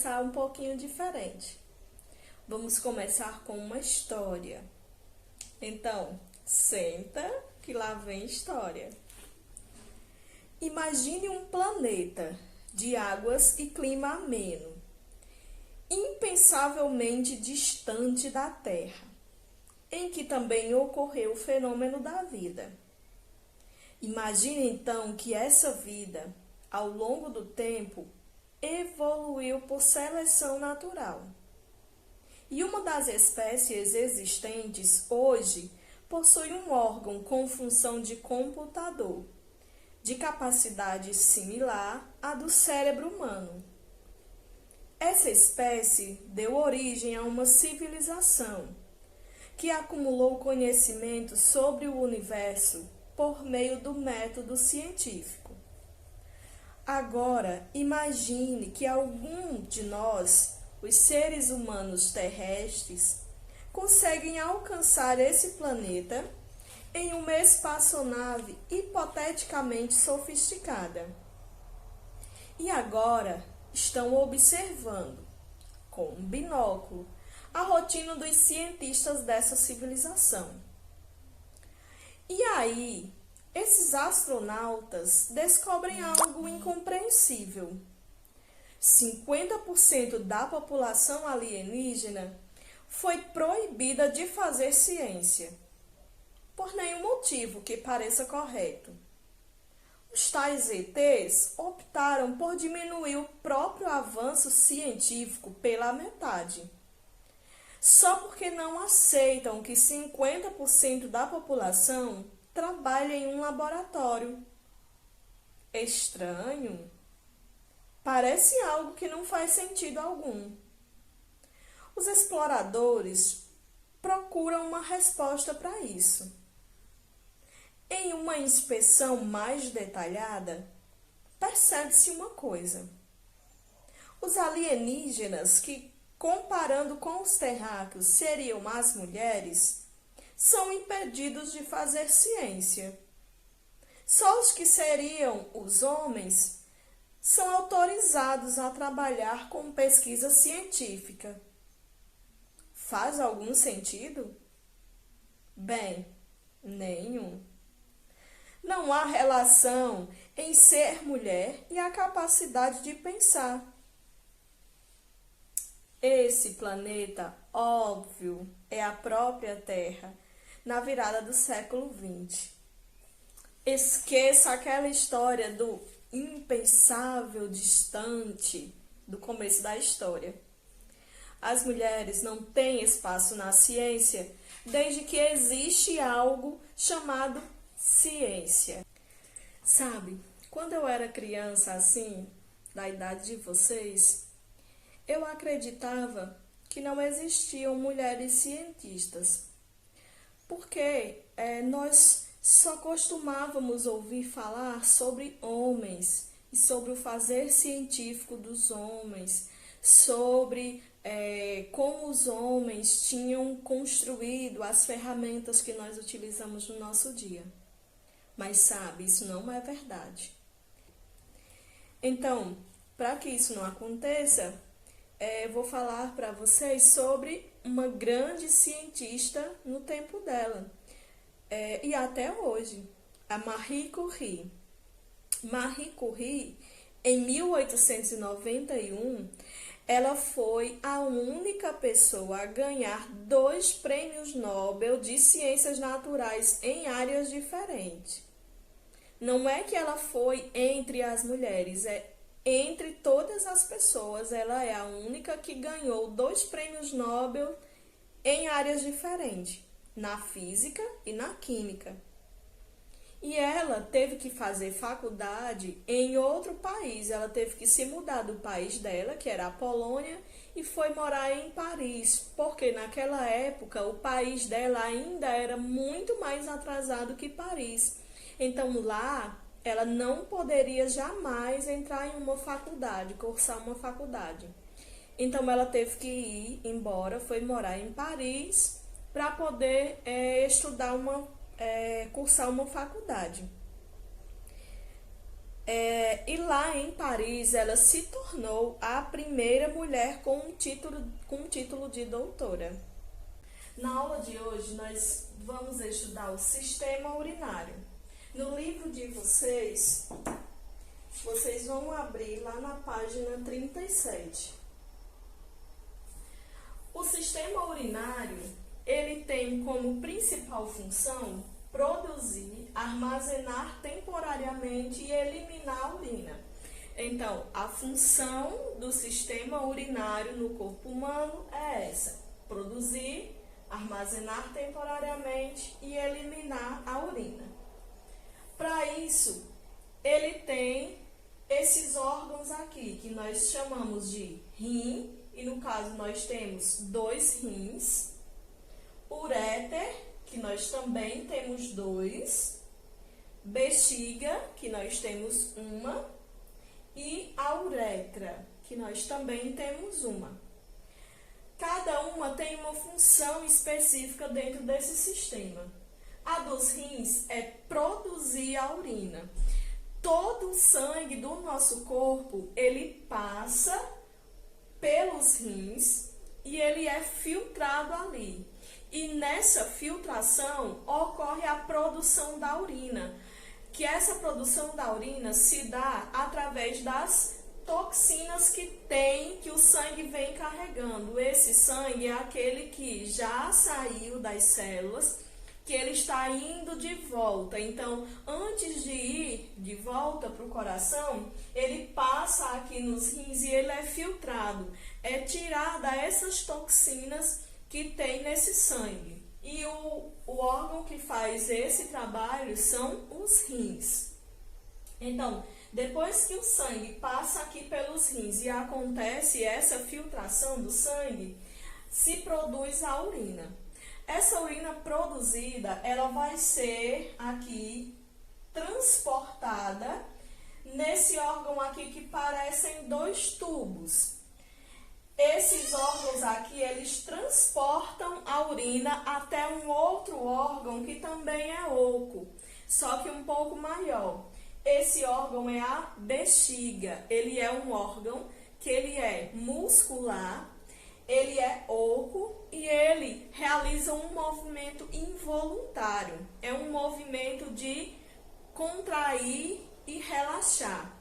começar um pouquinho diferente. Vamos começar com uma história. Então, senta que lá vem história. Imagine um planeta de águas e clima ameno, impensavelmente distante da Terra, em que também ocorreu o fenômeno da vida. Imagine então que essa vida, ao longo do tempo, evoluiu por seleção natural. E uma das espécies existentes hoje possui um órgão com função de computador, de capacidade similar à do cérebro humano. Essa espécie deu origem a uma civilização que acumulou conhecimento sobre o universo por meio do método científico. Agora, imagine que algum de nós, os seres humanos terrestres, conseguem alcançar esse planeta em uma espaçonave hipoteticamente sofisticada. E agora estão observando, com um binóculo, a rotina dos cientistas dessa civilização. E aí, esses astronautas descobrem algo incompreensível. 50% da população alienígena foi proibida de fazer ciência, por nenhum motivo que pareça correto. Os tais ETs optaram por diminuir o próprio avanço científico pela metade, só porque não aceitam que 50% da população trabalhe em um laboratório. Estranho? Parece algo que não faz sentido algum. Os exploradores procuram uma resposta para isso. Em uma inspeção mais detalhada, percebe-se uma coisa. Os alienígenas, que comparando com os terráqueos seriam as mulheres, são impedidos de fazer ciência. Só os que seriam os homens são autorizados a trabalhar com pesquisa científica. Faz algum sentido? Bem, nenhum. Não há relação em ser mulher e a capacidade de pensar. Esse planeta, óbvio, é a própria Terra, na virada do século XX. Esqueça aquela história do impensável distante do começo da história. As mulheres não têm espaço na ciência desde que existe algo chamado ciência. Sabe, quando eu era criança assim, da idade de vocês, eu acreditava que não existiam mulheres cientistas, porque nós só costumávamos ouvir falar sobre homens e sobre o fazer científico dos homens, sobre como os homens tinham construído as ferramentas que nós utilizamos no nosso dia. Mas sabe, isso não é verdade. Então, para que isso não aconteça, vou falar para vocês sobre uma grande cientista no tempo dela, e até hoje, a Marie Curie. Marie Curie, em 1891, ela foi a única pessoa a ganhar 2 prêmios Nobel de Ciências Naturais em áreas diferentes. Não é que ela foi entre as mulheres, entre todas as pessoas, ela é a única que ganhou 2 prêmios Nobel em áreas diferentes, na física e na química. E ela teve que fazer faculdade em outro país, ela teve que se mudar do país dela, que era a Polônia, e foi morar em Paris, porque naquela época o país dela ainda era muito mais atrasado que Paris. Então lá ela não poderia jamais entrar em uma faculdade, cursar uma faculdade. Então ela teve que ir embora, foi morar em Paris para poder cursar uma faculdade. E lá em Paris, ela se tornou a primeira mulher com um título de doutora. Na aula de hoje, nós vamos estudar o sistema urinário. No livro de vocês vão abrir lá na página 37. O sistema urinário, ele tem como principal função produzir, armazenar temporariamente e eliminar a urina. Então, a função do sistema urinário no corpo humano é essa: produzir, armazenar temporariamente e eliminar a urina. Para isso, ele tem esses órgãos aqui, que nós chamamos de rim, e no caso nós temos 2 rins, uréter, que nós também temos 2, bexiga, que nós temos 1, e a uretra, que nós também temos 1. Cada uma tem uma função específica dentro desse sistema. A dos rins é produzir a urina. Todo o sangue do nosso corpo, ele passa pelos rins e ele é filtrado ali. E nessa filtração ocorre a produção da urina, que essa produção da urina se dá através das toxinas que o sangue vem carregando. Esse sangue é aquele que já saiu das células, que ele está indo de volta. Então, antes de ir de volta para o coração, ele passa aqui nos rins e ele é filtrado. É tirada essas toxinas que tem nesse sangue. E o órgão que faz esse trabalho são os rins. Então, depois que o sangue passa aqui pelos rins e acontece essa filtração do sangue, se produz a urina. Essa urina produzida, ela vai ser aqui transportada nesse órgão aqui que parecem 2 tubos. Esses órgãos aqui, eles transportam a urina até um outro órgão que também é oco, só que um pouco maior. Esse órgão é a bexiga. Ele é um órgão que ele é muscular, ele é oco e ele realiza um movimento involuntário. É um movimento de contrair e relaxar,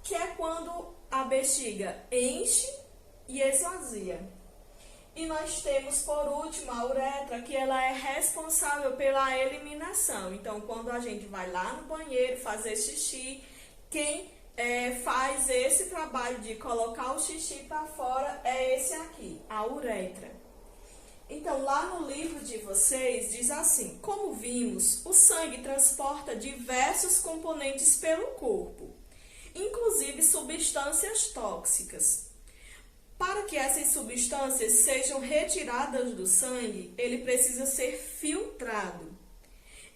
que é quando a bexiga enche e esvazia. E nós temos, por último, a uretra, que ela é responsável pela eliminação. Então, quando a gente vai lá no banheiro fazer xixi, quem faz esse trabalho de colocar o xixi para fora é esse aqui, a uretra. Então, lá no livro de vocês diz assim: como vimos, o sangue transporta diversos componentes pelo corpo, inclusive substâncias tóxicas. Para que essas substâncias sejam retiradas do sangue, ele precisa ser filtrado.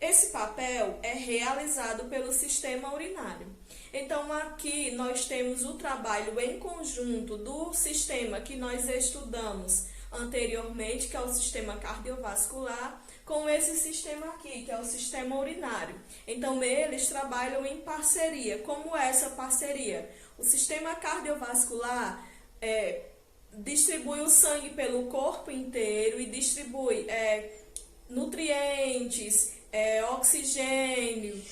Esse papel é realizado pelo sistema urinário. Então, aqui nós temos o trabalho em conjunto do sistema que nós estudamos anteriormente, que é o sistema cardiovascular, com esse sistema aqui, que é o sistema urinário. Então, eles trabalham em parceria. Como é essa parceria? O sistema cardiovascular distribui o sangue pelo corpo inteiro e distribui nutrientes, oxigênio,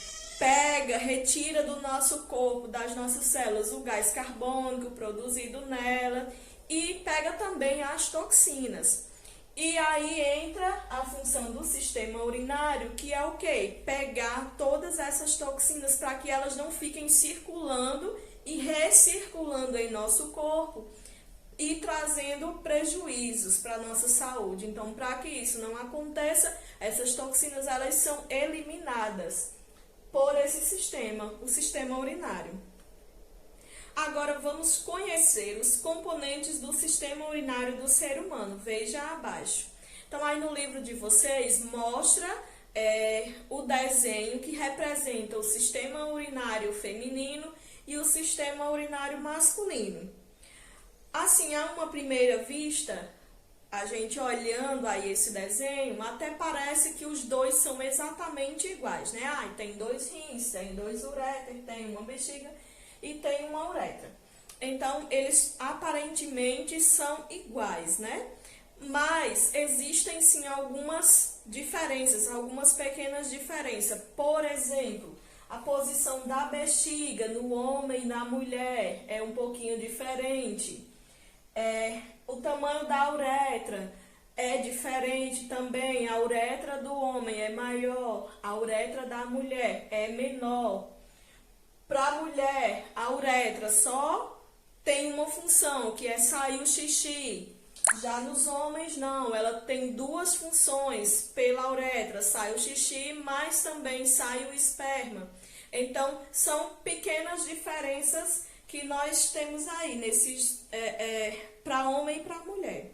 retira do nosso corpo, das nossas células, o gás carbônico produzido nela e pega também as toxinas. E aí entra a função do sistema urinário, que é o quê? Pegar todas essas toxinas para que elas não fiquem circulando e recirculando em nosso corpo e trazendo prejuízos para a nossa saúde. Então, para que isso não aconteça, essas toxinas elas são eliminadas por esse sistema, o sistema urinário. Agora, vamos conhecer os componentes do sistema urinário do ser humano. Veja abaixo. Então, aí no livro de vocês, mostra o desenho que representa o sistema urinário feminino e o sistema urinário masculino. Assim, a uma primeira vista, a gente olhando aí esse desenho, até parece que os dois são exatamente iguais, né? Ah, tem dois rins, tem dois uréteres, tem uma bexiga e tem uma uretra. Então, eles aparentemente são iguais, né? Mas existem sim algumas diferenças, algumas pequenas diferenças. Por exemplo, a posição da bexiga no homem e na mulher é um pouquinho diferente. O tamanho da uretra é diferente também. A uretra do homem é maior, a uretra da mulher é menor. Para a mulher, a uretra só tem uma função, que é sair o xixi. Já nos homens, não. Ela tem duas funções pela uretra. Sai o xixi, mas também sai o esperma. Então, são pequenas diferenças que nós temos aí, para homem e para mulher.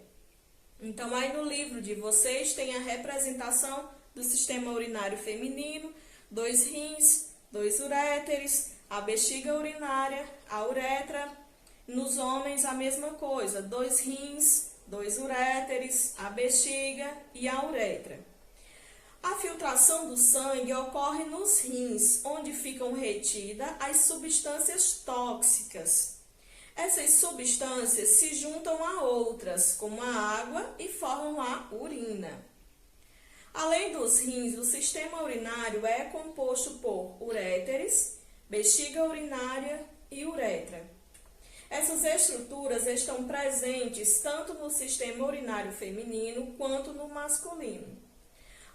Então, aí no livro de vocês tem a representação do sistema urinário feminino, dois rins, dois uréteres, a bexiga urinária, a uretra. Nos homens, a mesma coisa, dois rins, dois uréteres, a bexiga e a uretra. A filtração do sangue ocorre nos rins, onde ficam retidas as substâncias tóxicas. Essas substâncias se juntam a outras, como a água, e formam a urina. Além dos rins, o sistema urinário é composto por uréteres, bexiga urinária e uretra. Essas estruturas estão presentes tanto no sistema urinário feminino quanto no masculino.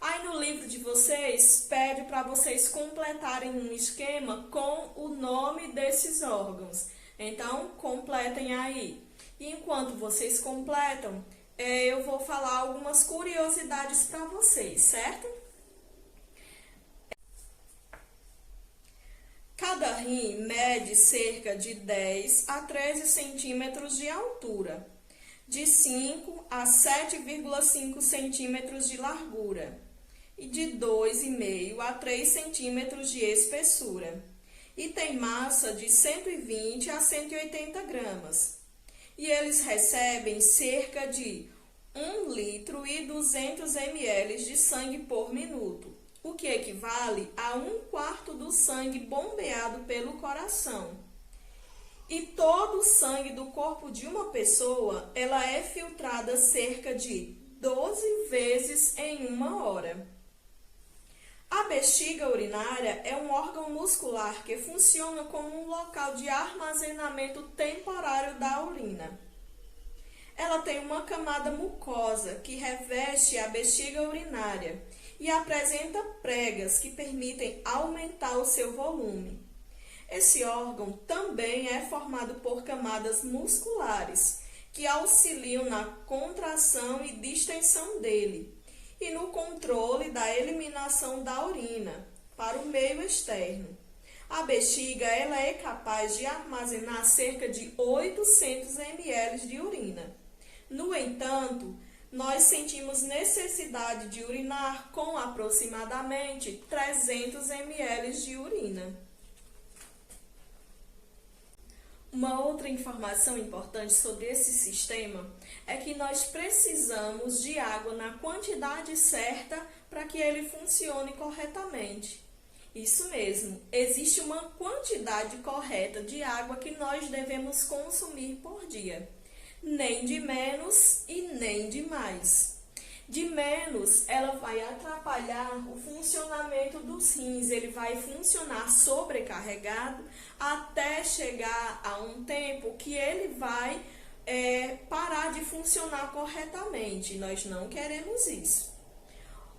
Aí no livro de vocês, pede para vocês completarem um esquema com o nome desses órgãos. Então, completem aí. E enquanto vocês completam, eu vou falar algumas curiosidades para vocês, certo? Cada rim mede cerca de 10 a 13 centímetros de altura, de 5 a 7,5 centímetros de largura e de 2,5 a 3 centímetros de espessura. E tem massa de 120 a 180 gramas. E eles recebem cerca de 1 litro e 200 ml de sangue por minuto, o que equivale a 1/4 do sangue bombeado pelo coração. E todo o sangue do corpo de uma pessoa, ela é filtrada cerca de 12 vezes em uma hora. A bexiga urinária é um órgão muscular que funciona como um local de armazenamento temporário da urina. Ela tem uma camada mucosa que reveste a bexiga urinária e apresenta pregas que permitem aumentar o seu volume. Esse órgão também é formado por camadas musculares que auxiliam na contração e distensão dele e no controle da eliminação da urina para o meio externo. A bexiga ela é capaz de armazenar cerca de 800 ml de urina. No entanto, nós sentimos necessidade de urinar com aproximadamente 300 ml de urina. Uma outra informação importante sobre esse sistema é que nós precisamos de água na quantidade certa para que ele funcione corretamente. Isso mesmo, existe uma quantidade correta de água que nós devemos consumir por dia. Nem de menos e nem de mais. De menos, ela vai atrapalhar o funcionamento dos rins, ele vai funcionar sobrecarregado até chegar a um tempo que ele vai parar de funcionar corretamente. Nós não queremos isso.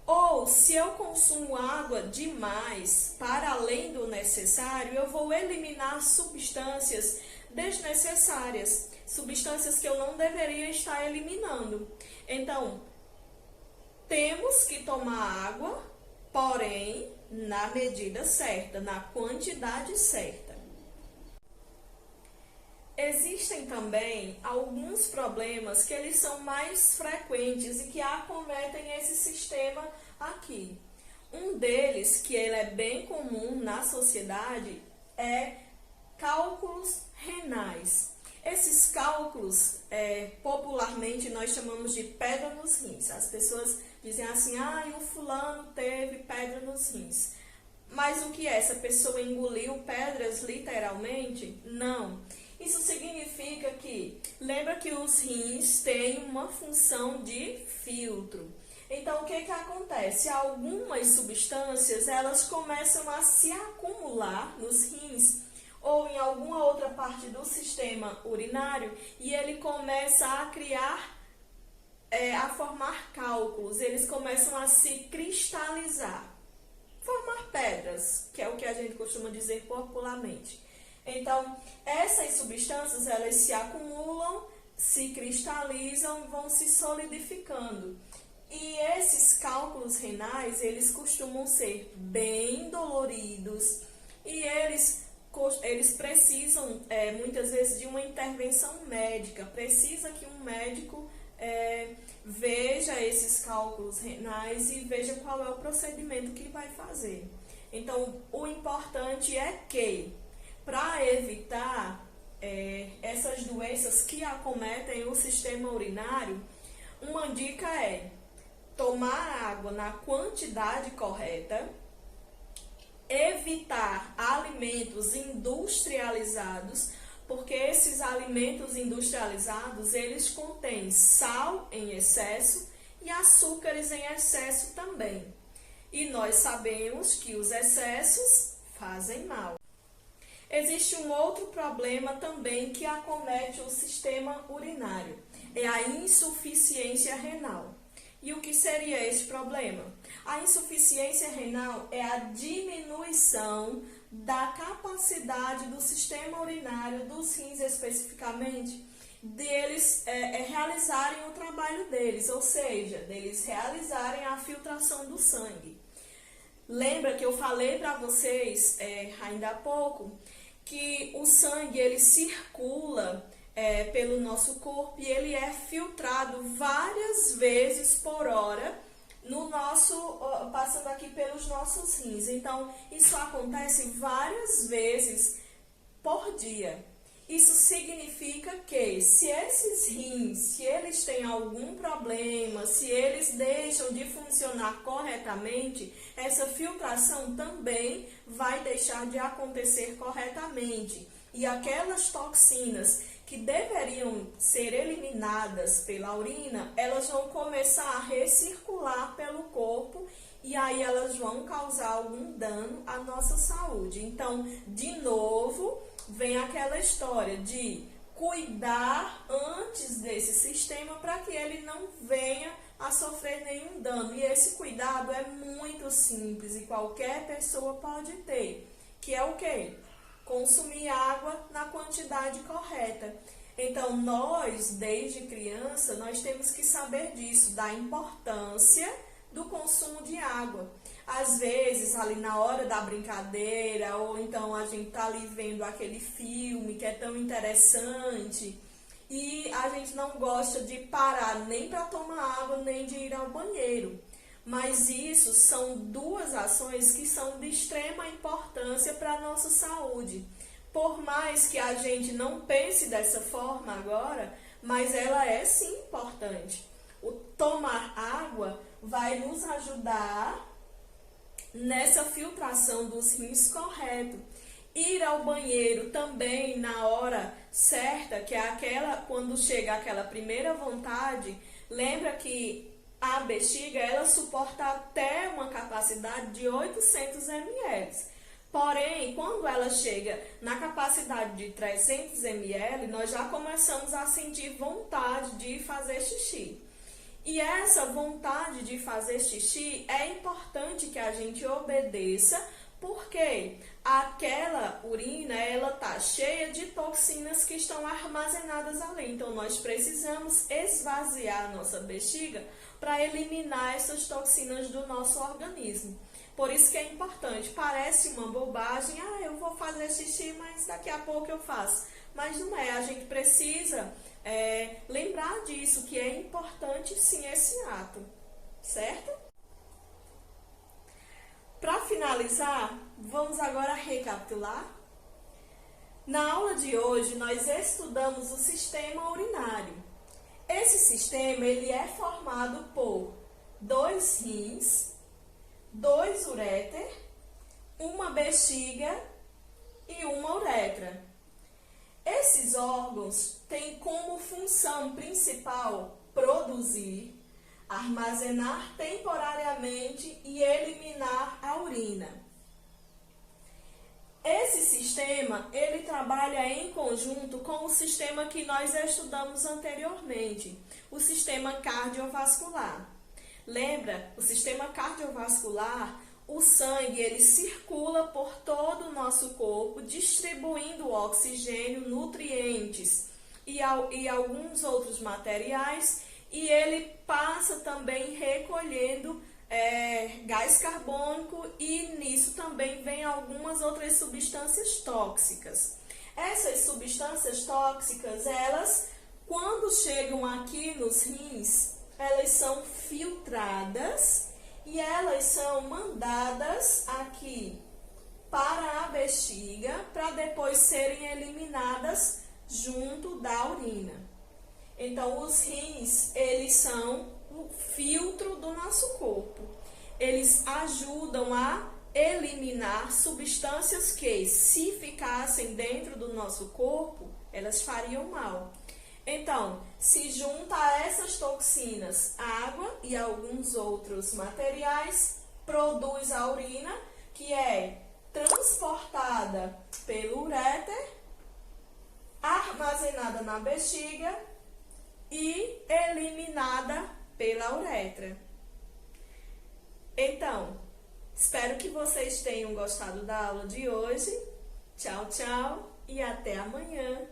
Ou, se eu consumo água demais, para além do necessário, eu vou eliminar substâncias desnecessárias, substâncias que eu não deveria estar eliminando. Então, temos que tomar água, porém, na medida certa, na quantidade certa. Existem também alguns problemas que eles são mais frequentes e que acometem esse sistema aqui. Um deles, que ele é bem comum na sociedade, é cálculos renais. Esses cálculos, popularmente, nós chamamos de pedra nos rins. As pessoas dizem assim, o fulano teve pedra nos rins. Mas o que é? Essa pessoa engoliu pedras literalmente? Não. Isso significa que, lembra que os rins têm uma função de filtro. Então, o que acontece? Algumas substâncias, elas começam a se acumular nos rins ou em alguma outra parte do sistema urinário e ele começa a criar, a formar cálculos, eles começam a se cristalizar, formar pedras, que é o que a gente costuma dizer popularmente. Então, essas substâncias, elas se acumulam, se cristalizam, vão se solidificando. E esses cálculos renais, eles costumam ser bem doloridos e eles precisam, muitas vezes, de uma intervenção médica. Precisa que um médico veja esses cálculos renais e veja qual é o procedimento que vai fazer. Então, o importante é que, para evitar essas doenças que acometem o sistema urinário, uma dica é tomar água na quantidade correta, evitar alimentos industrializados, porque esses alimentos industrializados, eles contêm sal em excesso e açúcares em excesso também. E nós sabemos que os excessos fazem mal. Existe um outro problema também que acomete o sistema urinário, é a insuficiência renal. E o que seria esse problema? A insuficiência renal é a diminuição da capacidade do sistema urinário, dos rins especificamente, deles realizarem o trabalho deles, ou seja, deles realizarem a filtração do sangue. Lembra que eu falei para vocês ainda há pouco que o sangue ele circula pelo nosso corpo e ele é filtrado várias vezes por hora passando aqui pelos nossos rins. Então, isso acontece várias vezes por dia. Isso significa que se esses rins, se eles têm algum problema, se eles deixam de funcionar corretamente, essa filtração também vai deixar de acontecer corretamente. E aquelas toxinas que deveriam ser eliminadas pela urina, elas vão começar a recircular pelo corpo e aí elas vão causar algum dano à nossa saúde. Então, de novo, vem aquela história de cuidar antes desse sistema para que ele não venha a sofrer nenhum dano. E esse cuidado é muito simples e qualquer pessoa pode ter, que é o quê? Consumir água na quantidade correta. Então, nós, desde criança, nós temos que saber disso, da importância do consumo de água. Às vezes, ali na hora da brincadeira, ou então a gente tá ali vendo aquele filme que é tão interessante e a gente não gosta de parar nem para tomar água, nem de ir ao banheiro. Mas isso são duas ações que são de extrema importância para a nossa saúde. Por mais que a gente não pense dessa forma agora, mas ela é sim importante. O tomar água vai nos ajudar nessa filtração dos rins correto. Ir ao banheiro também na hora certa, que é aquela quando chega aquela primeira vontade. Lembra que a bexiga ela suporta até uma capacidade de 800 ml. Porém, quando ela chega na capacidade de 300 ml, nós já começamos a sentir vontade de fazer xixi. E essa vontade de fazer xixi é importante que a gente obedeça, porque aquela urina, ela tá cheia de toxinas que estão armazenadas ali. Então, nós precisamos esvaziar a nossa bexiga para eliminar essas toxinas do nosso organismo. Por isso que é importante. Parece uma bobagem, eu vou fazer xixi, mas daqui a pouco eu faço. Mas não é, a gente precisa lembrar disso, que é importante sim esse ato, certo? Para finalizar, vamos agora recapitular. Na aula de hoje, nós estudamos o sistema urinário. Esse sistema ele é formado por 2 rins, 2 uréter, uma bexiga e uma uretra. Esses órgãos têm como função principal produzir, armazenar temporariamente e eliminar a urina. Esse sistema, ele trabalha em conjunto com o sistema que nós estudamos anteriormente, o sistema cardiovascular. Lembra? O sistema cardiovascular, o sangue, ele circula por todo o nosso corpo, distribuindo oxigênio, nutrientes e alguns outros materiais, e ele passa também recolhendo gás carbônico, e nisso também vem algumas outras substâncias tóxicas. Essas substâncias tóxicas, elas, quando chegam aqui nos rins, elas são filtradas e elas são mandadas aqui para a bexiga para depois serem eliminadas junto da urina. Então, os rins, eles são o filtro do nosso corpo. Eles ajudam a eliminar substâncias que, se ficassem dentro do nosso corpo, elas fariam mal. Então, se junta a essas toxinas água e alguns outros materiais, produz a urina, que é transportada pelo uréter, armazenada na bexiga e eliminada pela uretra. Então, espero que vocês tenham gostado da aula de hoje. Tchau, tchau e até amanhã.